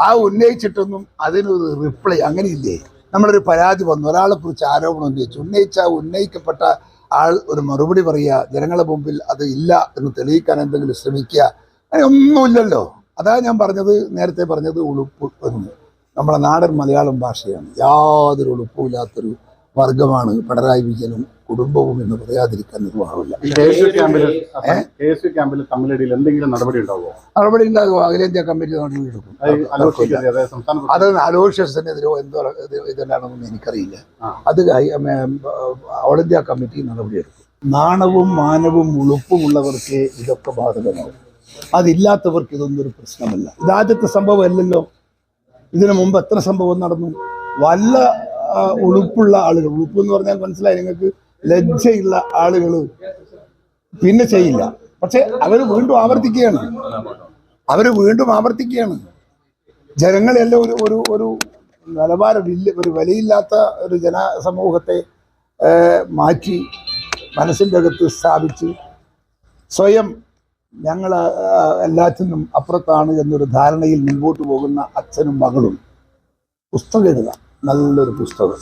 ആ ഉന്നയിച്ചിട്ടൊന്നും അതിനൊരു റിപ്ലൈ അങ്ങനെയില്ലേ. നമ്മളൊരു പരാതി വന്നു, ഒരാളെ കുറിച്ച് ആരോപണം ഉന്നയിച്ച ഉന്നയിക്കപ്പെട്ട ആൾ ഒരു മറുപടി പറയുക, ജനങ്ങളുടെ മുമ്പിൽ അത് ഇല്ല എന്ന് തെളിയിക്കാൻ എന്തെങ്കിലും ശ്രമിക്കുക, അങ്ങനെ ഒന്നുമില്ലല്ലോ. അതാ ഞാൻ പറഞ്ഞത്, നേരത്തെ പറഞ്ഞത് ഉളുപ്പ് എന്ന്. നമ്മുടെ നാടൻ മലയാളം ഭാഷയാണ്. യാതൊരു ഉളുപ്പുമില്ലാത്തൊരു വർഗമാണ് പിണറായി വിജയനും കുടുംബവും എന്ന് പറയാതിരിക്കാൻ നിർവാഹമില്ല. നടപടി ഉണ്ടാകുമോ? അഖിലേന്ത്യാ കമ്മിറ്റി നടപടി എടുക്കും. അത് അലോഷ്യസിനെതിരോ എന്തോ ഇതെല്ലാണെന്നൊന്നും എനിക്കറിയില്ല. അത് ഓൾ ഇന്ത്യ കമ്മിറ്റി നടപടിയെടുക്കും. നാണവും മാനവും ഉളുപ്പുമുള്ളവർക്ക് ഇതൊക്കെ ബാധകമാവും. അതില്ലാത്തവർക്ക് ഇതൊന്നും ഒരു പ്രശ്നമല്ല. ഇതാദ്യത്തെ സംഭവം അല്ലല്ലോ. ഇതിനു മുമ്പ് എത്ര സംഭവം നടന്നു? വല്ല ഉളുപ്പുള്ള ആളുകൾ, ഉളുപ്പ് എന്ന് പറഞ്ഞാൽ മനസ്സിലായി നിങ്ങൾക്ക്, ലജ്ജയുള്ള ആളുകൾ പിന്നെ ചെയ്യില്ല. പക്ഷെ അവർ വീണ്ടും ആവർത്തിക്കുകയാണ്. ജനങ്ങളെല്ലാം ഒരു നിലവാരമില്ല, ഒരു വിലയില്ലാത്ത ഒരു ജനസമൂഹത്തെ മാറ്റി മനസ്സിൻ്റെ അകത്ത് സ്ഥാപിച്ച് സ്വയം ഞങ്ങൾ എല്ലാത്തിനും അപ്പുറത്താണ് എന്നൊരു ധാരണയിൽ മുൻപോട്ട് പോകുന്ന അച്ഛനും മകളും പുസ്തകം എഴുതാം. നല്ലൊരു പുസ്തകം.